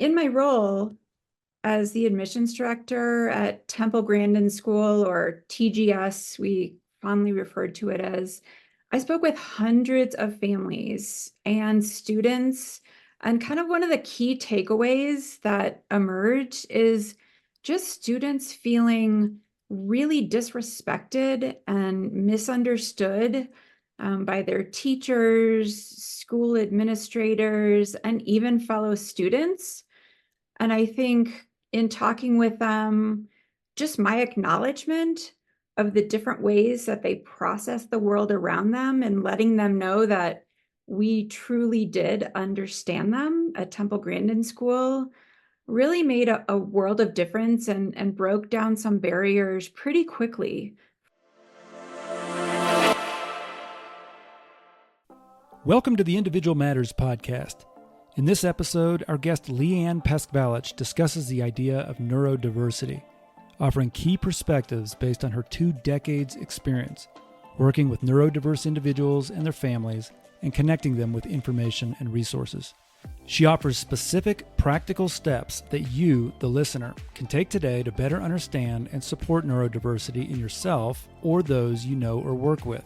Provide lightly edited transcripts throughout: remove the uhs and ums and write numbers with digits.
In my role as the admissions director at Temple Grandin School, or TGS, we fondly referred to it as, I spoke with hundreds of families and students. And kind of one of the key takeaways that emerged is just students feeling really disrespected and misunderstood by their teachers, school administrators, and even fellow students. And I think in talking with them, just my acknowledgement of the different ways that they process the world around them and letting them know that we truly did understand them at Temple Grandin School really made a world of difference and broke down some barriers pretty quickly. Welcome to the Individual Matters podcast. In this episode, our guest Lea Anne Paskvalich discusses the idea of neurodiversity, offering key perspectives based on her 2 decades experience working with neurodiverse individuals and their families and connecting them with information and resources. She offers specific, practical steps that you, the listener, can take today to better understand and support neurodiversity in yourself or those you know or work with.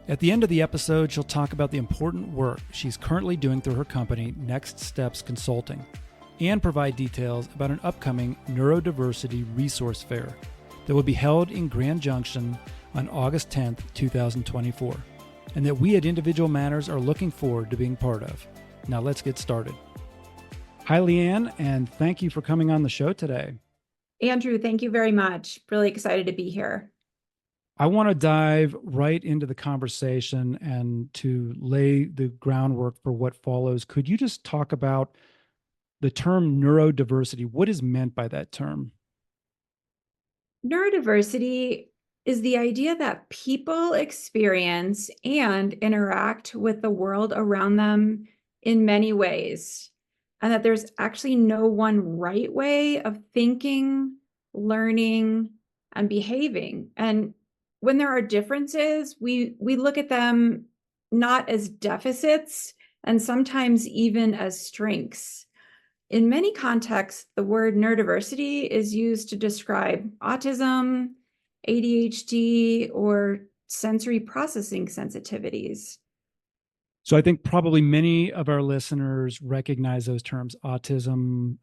At the end of the episode, she'll talk about the important work she's currently doing through her company, Next Steps Consulting, and provide details about an upcoming neurodiversity resource fair that will be held in Grand Junction on August 10th, 2024, and that we at Individual Matters are looking forward to being part of. Now let's get started. Hi, Lea Anne, and thank you for coming on the show today. Andrew, thank you very much. Really excited to be here. I want to dive right into the conversation and to lay the groundwork for what follows. Could you just talk about the term neurodiversity? What is meant by that term? Neurodiversity is the idea that people experience and interact with the world around them in many ways, and that there's actually no one right way of thinking, learning, and behaving. And when there are differences, we look at them not as deficits and sometimes even as strengths. In many contexts, the word neurodiversity is used to describe autism, ADHD, or sensory processing sensitivities. So I think probably many of our listeners recognize those terms: autism,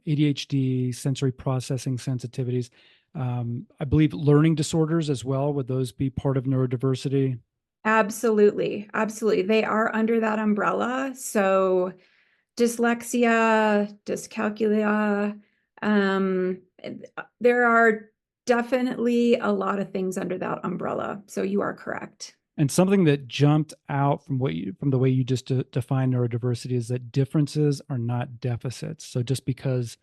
ADHD, sensory processing sensitivities. I believe learning disorders as well. Would those be part of neurodiversity? Absolutely, absolutely. They are under that umbrella. So dyslexia, dyscalculia, there are definitely a lot of things under that umbrella. So you are correct. And something that jumped out from the way you just defined neurodiversity is that differences are not deficits. So just because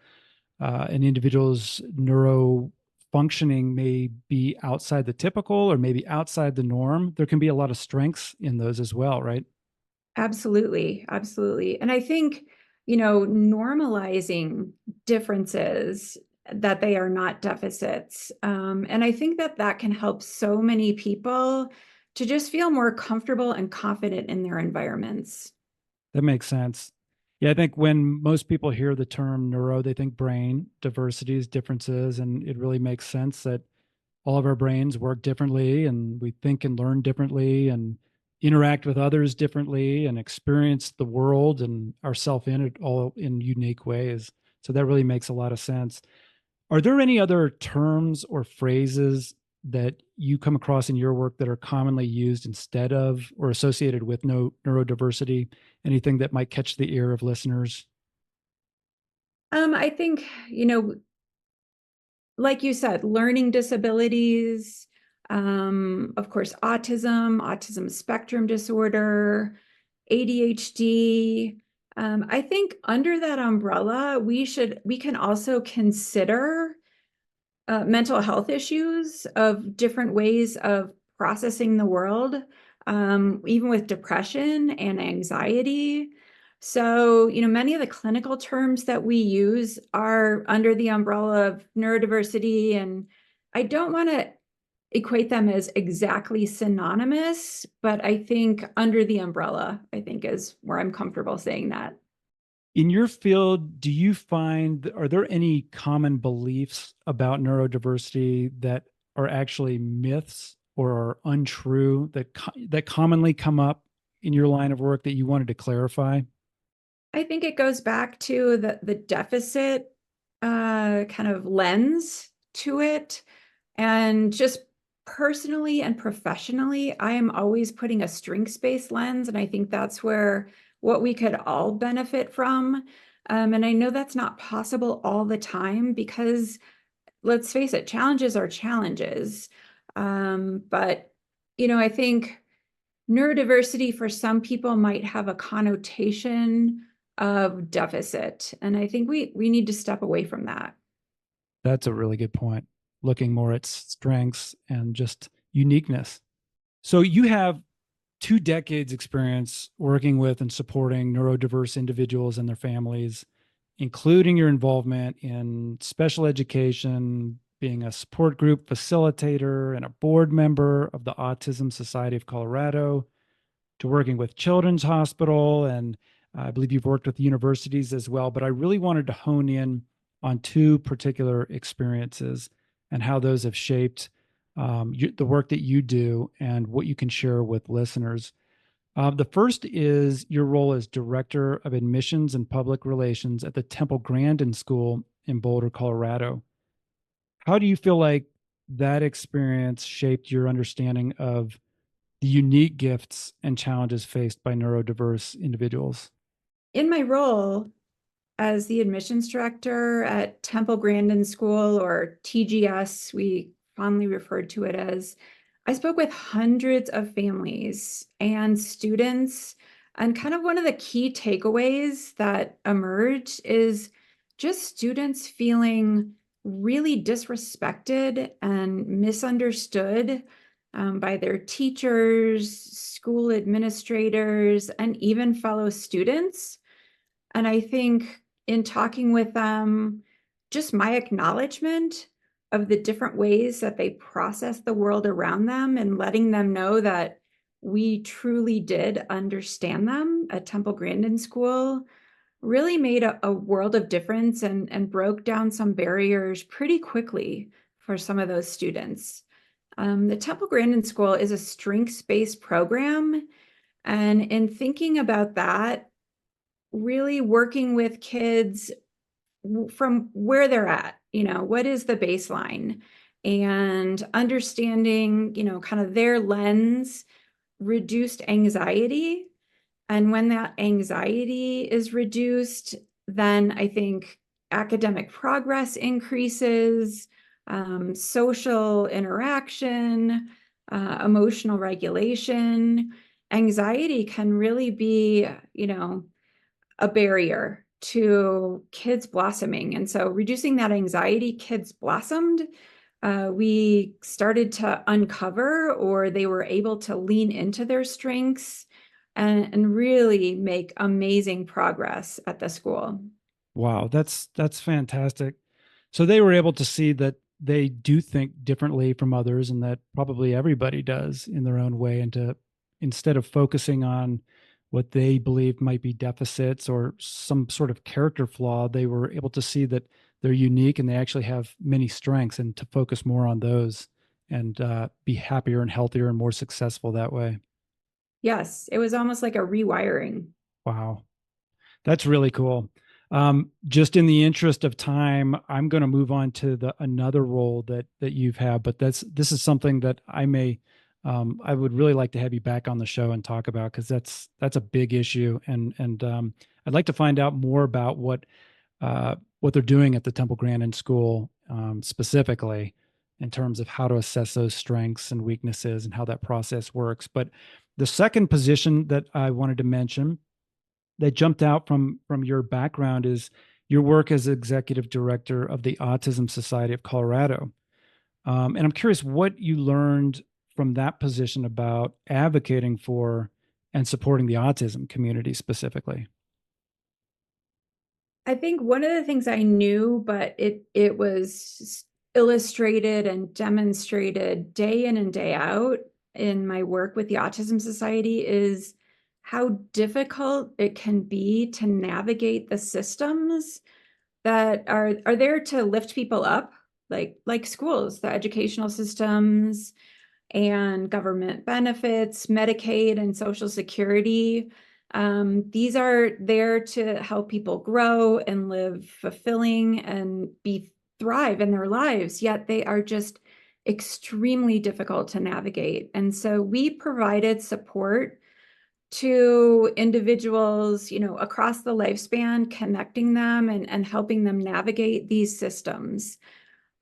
an individual's neuro functioning may be outside the typical or maybe outside the norm, there can be a lot of strengths in those as well, right? Absolutely, absolutely. And I think, normalizing differences, that they are not deficits. And I think that can help so many people to just feel more comfortable and confident in their environments. That makes sense. Yeah, I think when most people hear the term neuro, they think brain, diversities, differences, and it really makes sense that all of our brains work differently and we think and learn differently and interact with others differently and experience the world and ourself in it all in unique ways. So that really makes a lot of sense. Are there any other terms or phrases that you come across in your work that are commonly used instead of or associated with neurodiversity? Anything that might catch the ear of listeners? I think, like you said, learning disabilities, of course, autism spectrum disorder, ADHD. I think under that umbrella, we can also consider mental health issues of different ways of processing the world, even with depression and anxiety. So, many of the clinical terms that we use are under the umbrella of neurodiversity, and I don't want to equate them as exactly synonymous, but I think under the umbrella, I think is where I'm comfortable saying that. In your field, do you find, are there any common beliefs about neurodiversity that are actually myths or are untrue that commonly come up in your line of work that you wanted to clarify? I think it goes back to the deficit kind of lens to it. And just personally and professionally, I am always putting a strengths-based lens. And I think that's where what we could all benefit from. And I know that's not possible all the time because let's face it, challenges are challenges. But, I think neurodiversity for some people might have a connotation of deficit. And I think we need to step away from that. That's a really good point. Looking more at strengths and just uniqueness. So you have 2 decades experience working with and supporting neurodiverse individuals and their families, including your involvement in special education, being a support group facilitator and a board member of the Autism Society of Colorado, to working with Children's Hospital. And I believe you've worked with universities as well. But I really wanted to hone in on two particular experiences and how those have shaped the work that you do and what you can share with listeners. The first is your role as Director of Admissions and Public Relations at the Temple Grandin School in Boulder, Colorado. How do you feel like that experience shaped your understanding of the unique gifts and challenges faced by neurodiverse individuals? In my role as the admissions director at Temple Grandin School, or TGS, we fondly referred to it as, I spoke with hundreds of families and students. And kind of one of the key takeaways that emerged is just students feeling really disrespected and misunderstood by their teachers, school administrators, and even fellow students. And I think in talking with them, just my acknowledgement of the different ways that they process the world around them and letting them know that we truly did understand them at Temple Grandin School really made a world of difference and broke down some barriers pretty quickly for some of those students. The Temple Grandin School is a strengths-based program. And in thinking about that, really working with kids from where they're at, what is the baseline, and understanding, kind of their lens, reduced anxiety. And when that anxiety is reduced, then I think academic progress increases, social interaction, emotional regulation. Anxiety can really be, a barrier to kids blossoming. And so reducing that anxiety, kids blossomed. We started to uncover, or they were able to lean into their strengths and really make amazing progress at the school. Wow, that's fantastic. So they were able to see that they do think differently from others and that probably everybody does in their own way, and to, instead of focusing on what they believed might be deficits or some sort of character flaw, they were able to see that they're unique and they actually have many strengths, and to focus more on those and be happier and healthier and more successful that way. Yes, it was almost like a rewiring. Wow. That's really cool. Just in the interest of time, I'm going to move on to the another role that you've had, but this is something that I would really like to have you back on the show and talk about, because that's a big issue, and I'd like to find out more about what they're doing at the Temple Grandin School, specifically in terms of how to assess those strengths and weaknesses and how that process works. But the second position that I wanted to mention that jumped out from your background is your work as executive director of the Autism Society of Colorado. And I'm curious what you learned from that position about advocating for and supporting the autism community specifically. I think one of the things I knew, but it was illustrated and demonstrated day in and day out in my work with the Autism Society, is how difficult it can be to navigate the systems that are there to lift people up, like schools, the educational systems and government benefits, Medicaid and Social Security. These are there to help people grow and live fulfilling and thrive in their lives, yet they are just extremely difficult to navigate. And so we provided support to individuals, across the lifespan, connecting them and helping them navigate these systems.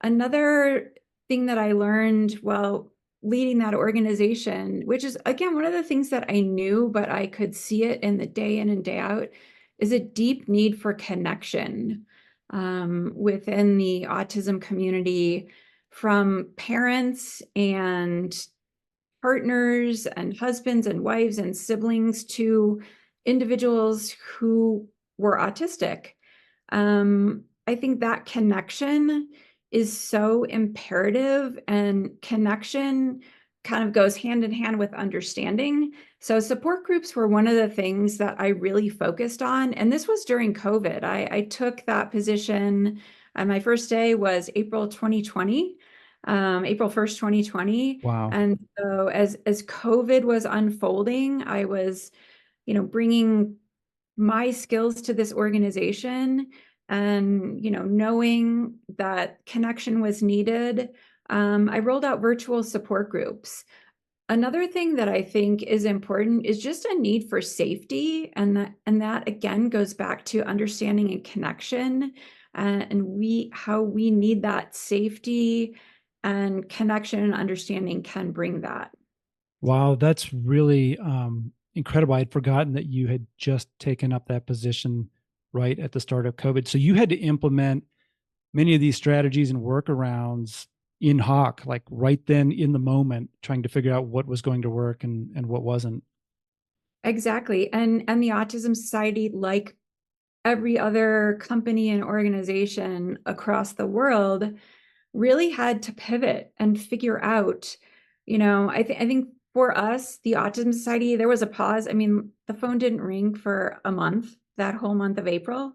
Another thing that I learned while leading that organization, which is, again, one of the things that I knew, but I could see it in the day in and day out, is a deep need for connection within the autism community, from parents and partners and husbands and wives and siblings to individuals who were autistic. I think that connection is so imperative, and connection kind of goes hand in hand with understanding. So support groups were one of the things that I really focused on. And this was during COVID. I took that position. My first day was April 2020, April 1st, 2020. Wow. And so as COVID was unfolding, I was, bringing my skills to this organization, and knowing that connection was needed. I rolled out virtual support groups. Another thing that I think is important is just a need for safety, and that again goes back to understanding and connection, and how we need that safety, and connection and understanding can bring that. Wow, that's really incredible. I had forgotten that you had just taken up that position right at the start of COVID. So you had to implement many of these strategies and workarounds in hoc, like right then in the moment, trying to figure out what was going to work and what wasn't. Exactly. And the Autism Society, like every other company and organization across the world, really had to pivot and figure out, I think for us, the Autism Society, there was a pause. I mean, the phone didn't ring for a month, that whole month of April.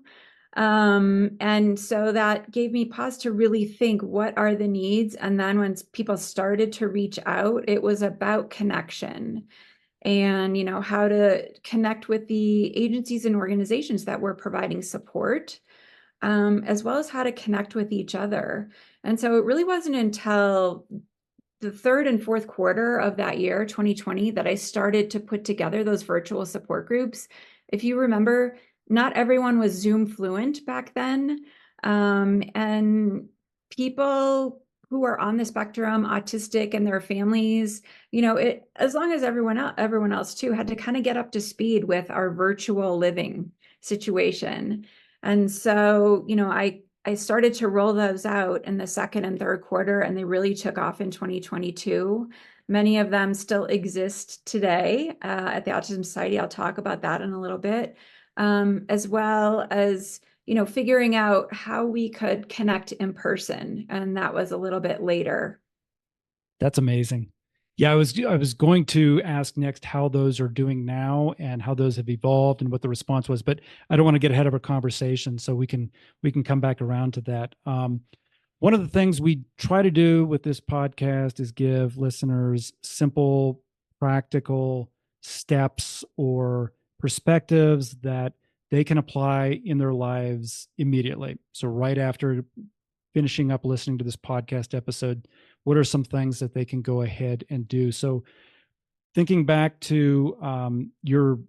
And so that gave me pause to really think, what are the needs? And then when people started to reach out, it was about connection, and how to connect with the agencies and organizations that were providing support, as well as how to connect with each other. And so it really wasn't until the third and fourth quarter of that year, 2020, that I started to put together those virtual support groups. If you remember, not everyone was Zoom fluent back then. And people who are on the spectrum, autistic, and their families, as long as everyone else too, had to kind of get up to speed with our virtual living situation. And so, I started to roll those out in the second and third quarter, and they really took off in 2022. Many of them still exist today at the Autism Society. I'll talk about that in a little bit, as well as, figuring out how we could connect in person. And that was a little bit later. That's amazing. Yeah, I was going to ask next how those are doing now and how those have evolved and what the response was, but I don't want to get ahead of our conversation, so we can come back around to that. One of the things we try to do with this podcast is give listeners simple, practical steps or perspectives that they can apply in their lives immediately. So right after finishing up listening to this podcast episode, what are some things that they can go ahead and do? So thinking back to your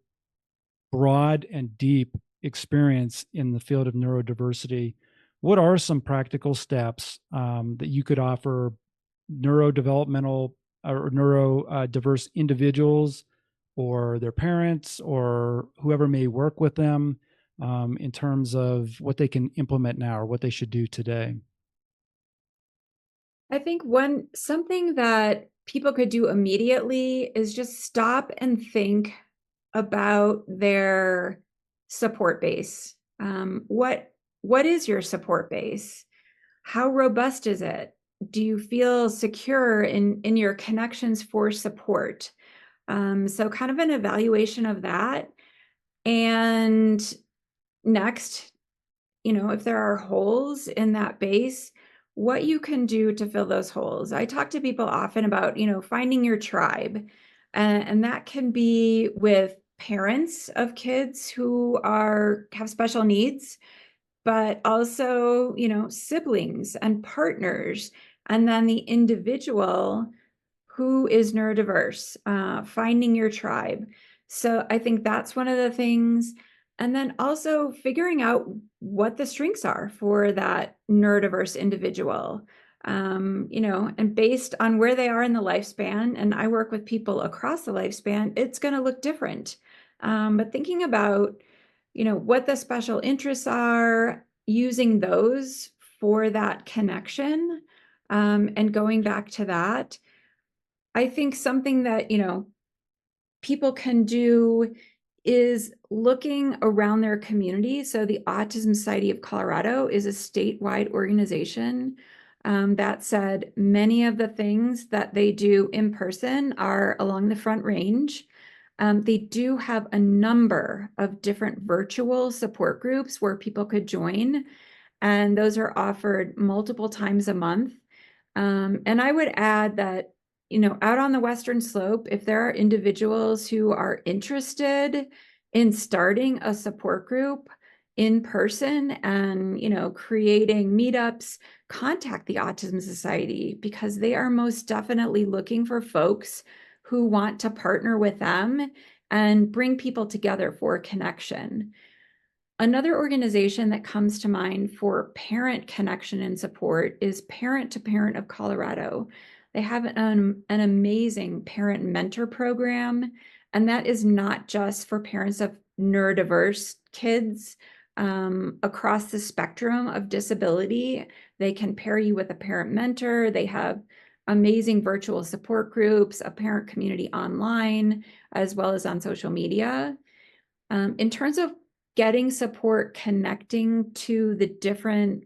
broad and deep experience in the field of neurodiversity, what are some practical steps that you could offer neurodevelopmental or neurodiverse individuals or their parents or whoever may work with them in terms of what they can implement now or what they should do today? I think something that people could do immediately is just stop and think about their support base. What is your support base? How robust is it? Do you feel secure in your connections for support? So kind of an evaluation of that. And next, if there are holes in that base, what you can do to fill those holes. I talk to people often about, finding your tribe. And that can be with parents of kids who have special needs, but also, siblings and partners, and then the individual who is neurodiverse, finding your tribe. So I think that's one of the things. And then also figuring out what the strengths are for that neurodiverse individual. And based on where they are in the lifespan, and I work with people across the lifespan, it's going to look different. But thinking about, what the special interests are, using those for that connection, and going back to that. I think something that, people can do is looking around their community. So the Autism Society of Colorado is a statewide organization. That said, many of the things that they do in person are along the Front Range. They do have a number of different virtual support groups where people could join, and those are offered multiple times a month. And I would add that, out on the Western Slope, if there are individuals who are interested in starting a support group in person and, creating meetups, contact the Autism Society, because they are most definitely looking for folks who want to partner with them and bring people together for connection. Another organization that comes to mind for parent connection and support is Parent to Parent of Colorado. They have an amazing parent mentor program, and that is not just for parents of neurodiverse kids across the spectrum of disability. They can pair you with a parent mentor. They have amazing virtual support groups, a parent community online, as well as on social media. In terms of getting support, connecting to the different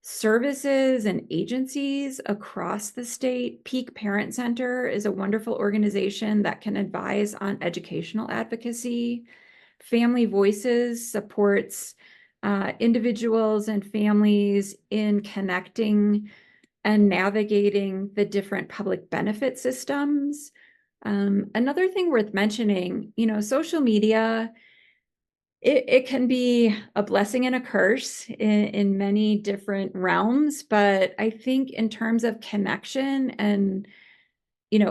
services and agencies across the state, Peak Parent Center is a wonderful organization that can advise on educational advocacy. Family Voices supports individuals and families in connecting and navigating the different public benefit systems. Another thing worth mentioning, social media, it can be a blessing and a curse in many different realms, but I think in terms of connection and,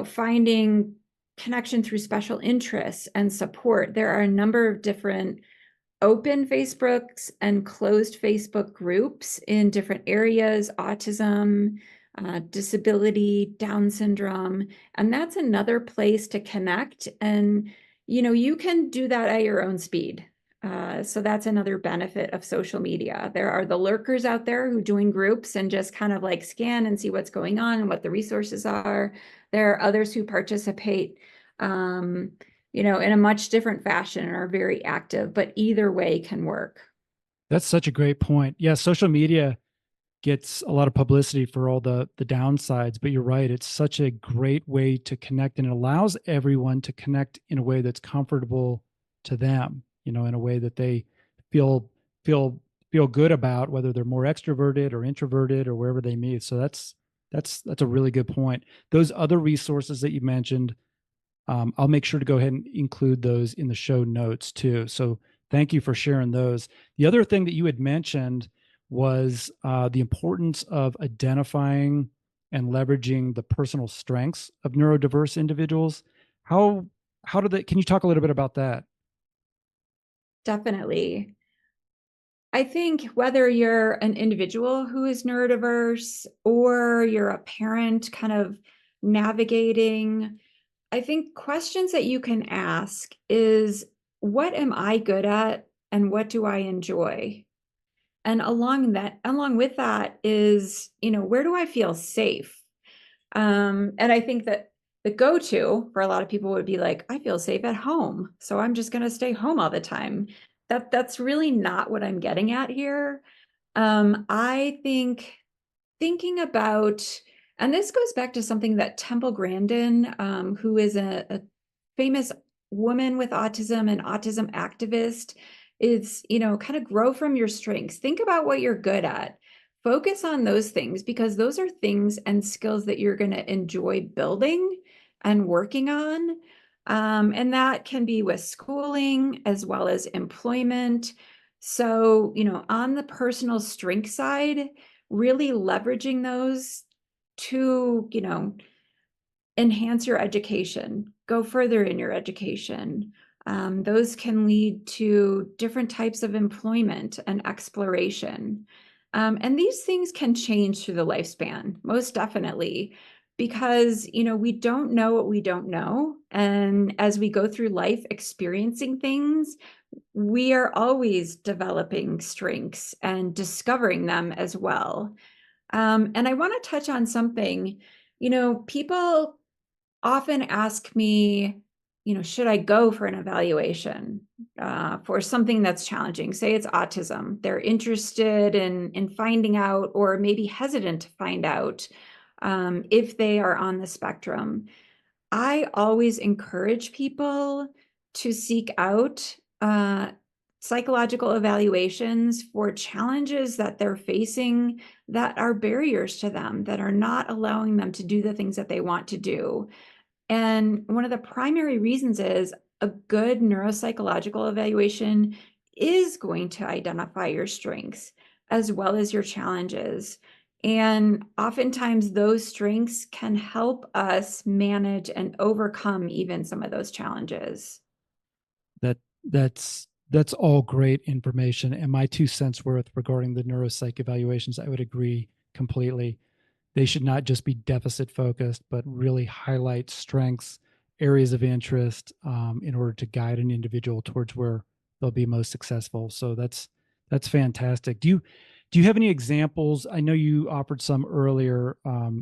finding connection through special interests and support, there are a number of different open Facebooks and closed Facebook groups in different areas: autism, disability, Down syndrome. And that's another place to connect. And, you can do that at your own speed. So that's another benefit of social media. There are the lurkers out there who join groups and just kind of like scan and see what's going on and what the resources are. There are others who participate, in a much different fashion and are very active, but either way can work. That's such a great point. Yeah, social media gets a lot of publicity for all the downsides, but you're right. It's such a great way to connect, and it allows everyone to connect in a way that's comfortable to them, in a way that they feel feel feel good about, whether they're more extroverted or introverted or wherever they meet. So that's a really good point. Those other resources that you mentioned, I'll make sure to go ahead and include those in the show notes too. So thank you for sharing those. The other thing that you had mentioned was the importance of identifying and leveraging the personal strengths of neurodiverse individuals. How how do they? Can you talk a little bit about that? Definitely. I think whether you're an individual who is neurodiverse or you're a parent kind of navigating, I think questions that you can ask is, what am I good at and what do I enjoy? And along with that is, where do I feel safe? And I think that the go-to for a lot of people would be like, I feel safe at home, so I'm just going to stay home all the time. That's really not what I'm getting at here. I think thinking about, and this goes back to something that Temple Grandin, who is a famous woman with autism and autism activist is, kind of grow from your strengths. Think about what you're good at. Focus on those things because those are things and skills that you're going to enjoy building and working on. And that can be with schooling as well as employment. So, on the personal strength side, really leveraging those to, enhance your education, go further in your education. Those can lead to different types of employment and exploration. And these things can change through the lifespan, most definitely, because, we don't know what we don't know. And as we go through life experiencing things, we are always developing strengths and discovering them as well. And I want to touch on something, people often ask me, should I go for an evaluation for something that's challenging? Say it's autism. They're interested in finding out, or maybe hesitant to find out if they are on the spectrum. I always encourage people to seek out psychological evaluations for challenges that they're facing that are barriers to them, that are not allowing them to do the things that they want to do. And one of the primary reasons is a good neuropsychological evaluation is going to identify your strengths as well as your challenges. And oftentimes those strengths can help us manage and overcome even some of those challenges. That's all great information. And my 2 cents worth regarding the neuropsych evaluations, I would agree completely. They should not just be deficit focused, but really highlight strengths, areas of interest, in order to guide an individual towards where they'll be most successful. So that's fantastic. Do you have any examples? I know you offered some earlier,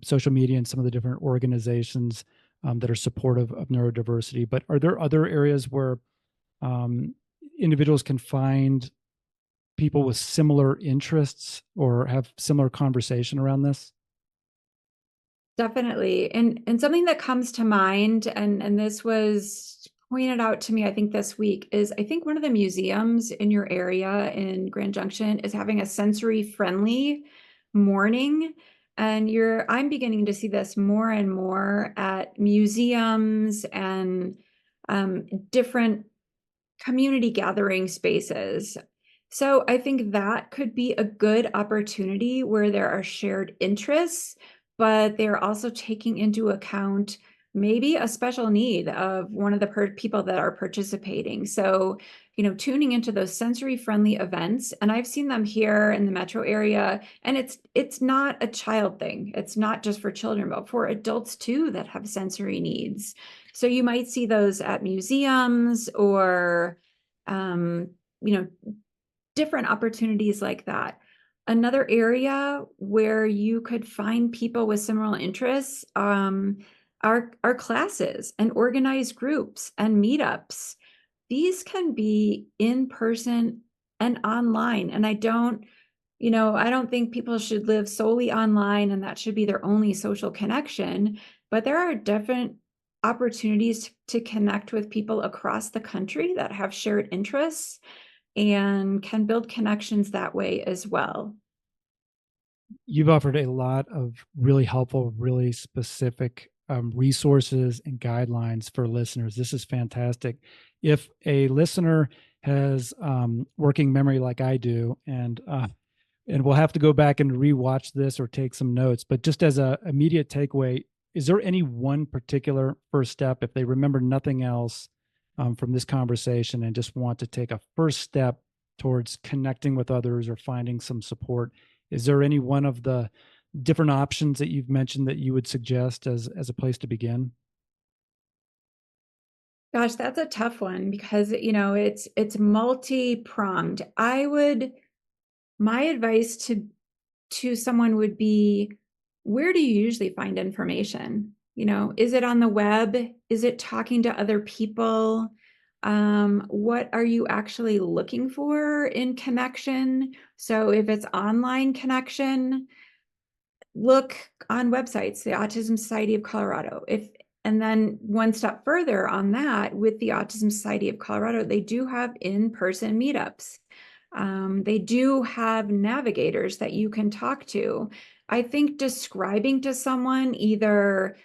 social media and some of the different organizations that are supportive of neurodiversity, but are there other areas where um, individuals can find people with similar interests or have similar conversation around this? Definitely. And something that comes to mind, and this was pointed out to me, I think this week, is I think one of the museums in your area in Grand Junction is having a sensory friendly morning. And I'm beginning to see this more and more at museums and different community gathering spaces. So I think that could be a good opportunity where there are shared interests, but they're also taking into account maybe a special need of one of the people that are participating. So, tuning into those sensory friendly events, and I've seen them here in the metro area, and it's not a child thing. It's not just for children, but for adults too that have sensory needs. So you might see those at museums or um, you know, different opportunities like that. Another area where you could find people with similar interests are classes and organized groups and meetups. These can be in person and online. And I don't think people should live solely online and that should be their only social connection, but there are different opportunities to connect with people across the country that have shared interests and can build connections that way as well. You've offered a lot of really helpful, really specific resources and guidelines for listeners. This is fantastic. If a listener has working memory like I do, and we'll have to go back and rewatch this or take some notes, but just as a immediate takeaway, is there any one particular first step if they remember nothing else from this conversation and just want to take a first step towards connecting with others or finding some support? Is there any one of the different options that you've mentioned that you would suggest as a place to begin? Gosh, that's a tough one because it's multi-pronged. My advice to someone would be, where do you usually find information? Is it on the web? Is it talking to other people? What are you actually looking for in connection? So if it's online connection, look on websites, the Autism Society of Colorado. If And then one step further on that, with the Autism Society of Colorado, they do have in-person meetups. They do have navigators that you can talk to. I think describing to someone either,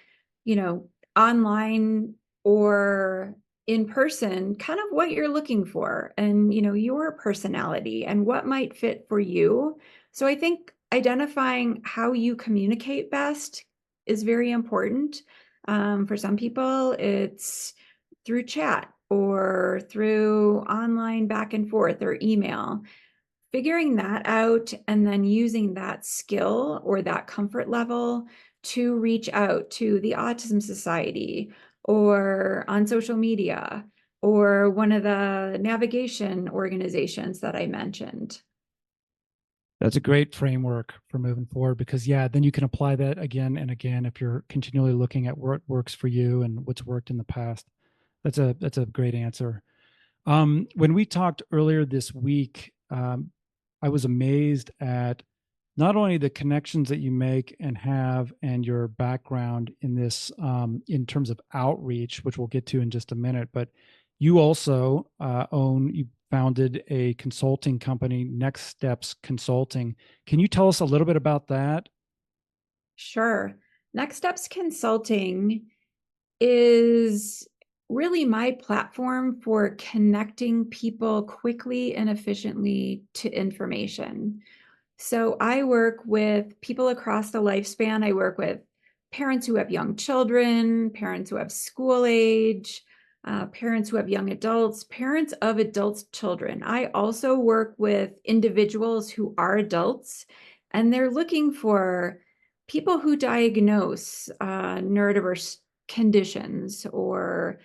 online or in person, kind of what you're looking for and, your personality and what might fit for you. So I think identifying how you communicate best is very important. For some people, it's through chat or through online back and forth or email. Figuring that out and then using that skill or that comfort level to reach out to the Autism Society or on social media or one of the navigation organizations that I mentioned. That's a great framework for moving forward because, yeah, then you can apply that again and again if you're continually looking at what works for you and what's worked in the past. That's a great answer. When we talked earlier this week, I was amazed at not only the connections that you make and have and your background in this in terms of outreach, which we'll get to in just a minute, but you also you founded a consulting company, Next Steps Consulting. Can you tell us a little bit about that? Sure. Next Steps Consulting is really my platform for connecting people quickly and efficiently to information. So I work with people across the lifespan. I work with parents who have young children, parents who have school age, parents who have young adults, parents of adults' children. I also work with individuals who are adults and they're looking for people who diagnose neurodiverse conditions or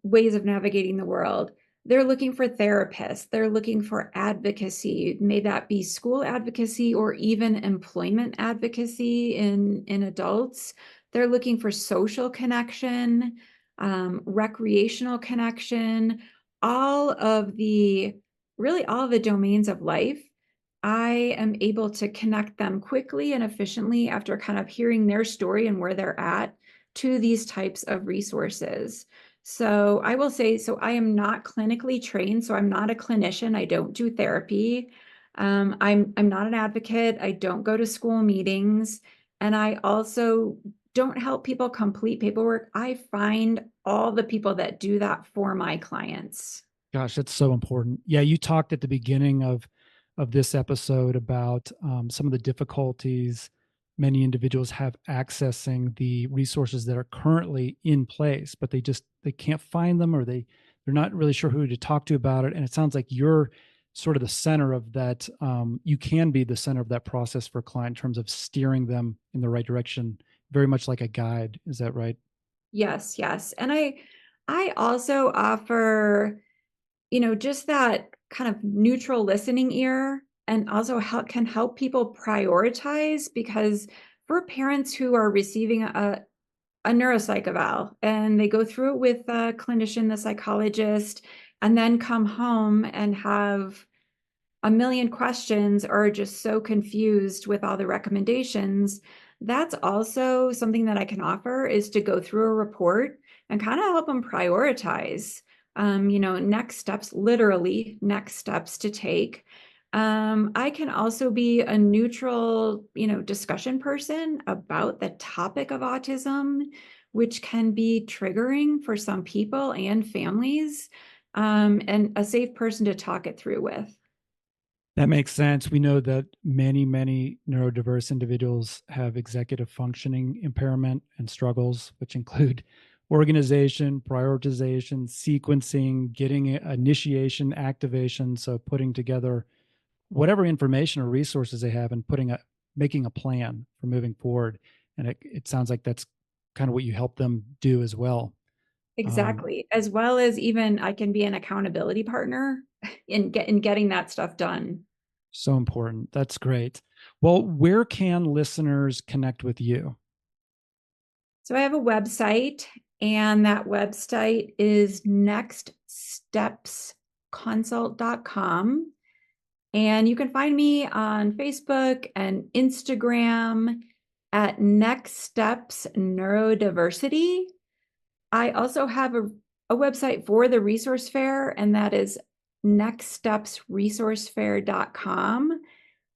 ways of navigating the world. They're looking for therapists. They're looking for advocacy. May that be school advocacy or even employment advocacy in adults. They're looking for social connection, recreational connection, really all of the domains of life. I am able to connect them quickly and efficiently after kind of hearing their story and where they're at to these types of resources. So I will say, so I am not clinically trained, so I'm not a clinician. I don't do therapy. I'm not an advocate. I don't go to school meetings, and I also don't help people complete paperwork. I find all the people that do that for my clients. Gosh, that's so important. Yeah, you talked at the beginning of this episode about some of the difficulties many individuals have accessing the resources that are currently in place, but they can't find them or they're not really sure who to talk to about it. And it sounds like you're sort of the center of that. You can be the center of that process for a client in terms of steering them in the right direction, very much like a guide. Is that right? Yes, yes. And I also offer, just that kind of neutral listening ear and also can help people prioritize because for parents who are receiving a neuropsych eval and they go through it with a clinician, the psychologist, and then come home and have a million questions or are just so confused with all the recommendations, that's also something that I can offer is to go through a report and kind of help them prioritize, next steps, literally next steps to take. I can also be a neutral, discussion person about the topic of autism, which can be triggering for some people and families, and a safe person to talk it through with. That makes sense. We know that many neurodiverse individuals have executive functioning impairment and struggles, which include organization, prioritization, sequencing, getting initiation, activation. So putting together whatever information or resources they have and making a plan for moving forward. And it sounds like that's kind of what you help them do as well. Exactly. As well as even I can be an accountability partner in getting that stuff done. So important. That's great. Well, where can listeners connect with you? So I have a website, and that website is nextstepsconsult.com. And you can find me on Facebook and Instagram at Next Steps Neurodiversity. I also have a website for the resource fair, and that is nextstepsresourcefair.com.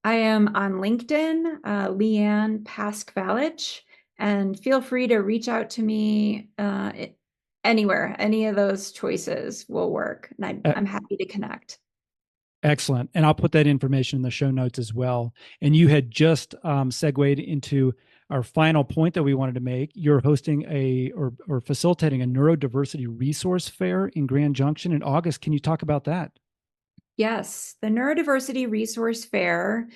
I am on LinkedIn, Lea Anne Paskvalich, and feel free to reach out to me anywhere. Any of those choices will work, and I'm happy to connect. Excellent. And I'll put that information in the show notes as well. And you had just segued into our final point that we wanted to make. You're hosting or facilitating a neurodiversity resource fair in Grand Junction in August. Can you talk about that? Yes, the Neurodiversity Resource Fair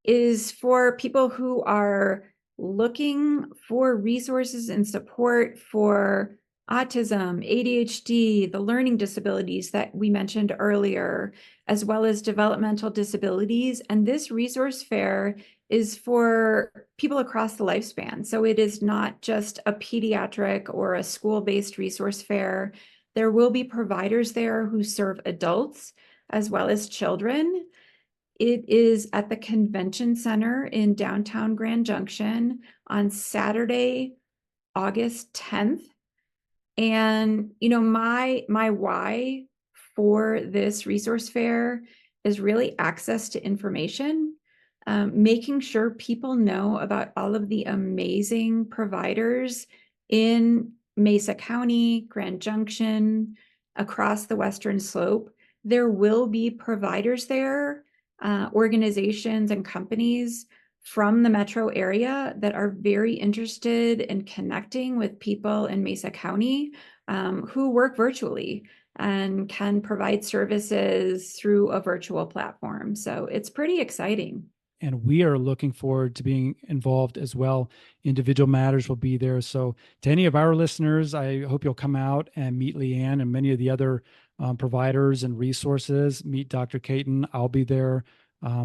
is for people who are looking for resources and support for autism, ADHD, the learning disabilities that we mentioned earlier, as well as developmental disabilities. And this resource fair is for people across the lifespan. So it is not just a pediatric or a school-based resource fair. There will be providers there who serve adults as well as children. It is at the Convention Center in downtown Grand Junction on Saturday, August 10th. And, my why for this resource fair is really access to information, making sure people know about all of the amazing providers in Mesa County, Grand Junction, across the Western Slope. There will be providers there, organizations and companies from the metro area that are very interested in connecting with people in Mesa County who work virtually and can provide services through a virtual platform. So it's pretty exciting. And we are looking forward to being involved as well. Individual Matters will be there. So, to any of our listeners, I hope you'll come out and meet Lea Anne and many of the other providers and resources. Meet Dr. Caton. I'll be there.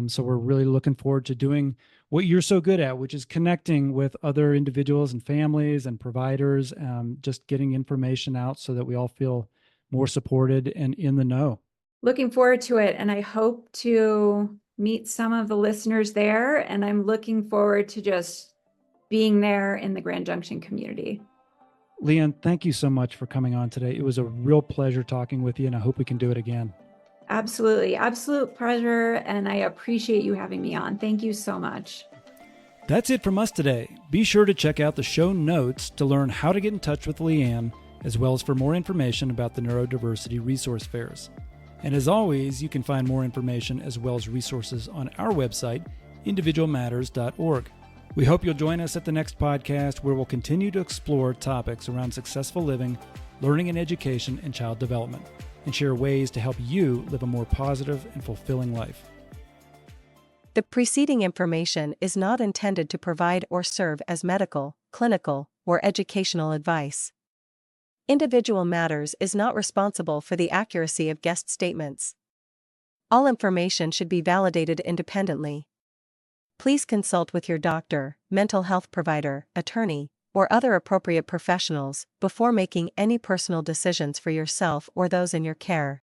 So, we're really looking forward to doing what you're so good at, which is connecting with other individuals and families and providers, just getting information out so that we all feel more supported and in the know. Looking forward to it. And I hope to meet some of the listeners there. And I'm looking forward to just being there in the Grand Junction community. Lea Anne, thank you so much for coming on today. It was a real pleasure talking with you, and I hope we can do it again. Absolutely. Absolute pleasure. And I appreciate you having me on. Thank you so much. That's it from us today. Be sure to check out the show notes to learn how to get in touch with Lea Anne, as well as for more information about the Neurodiversity Resource Fairs. And as always, you can find more information as well as resources on our website, individualmatters.org. We hope you'll join us at the next podcast, where we'll continue to explore topics around successful living, learning and education, and child development, and share ways to help you live a more positive and fulfilling life. The preceding information is not intended to provide or serve as medical, clinical, or educational advice. Individual Matters is not responsible for the accuracy of guest statements. All information should be validated independently. Please consult with your doctor, mental health provider, attorney, or other appropriate professionals before making any personal decisions for yourself or those in your care.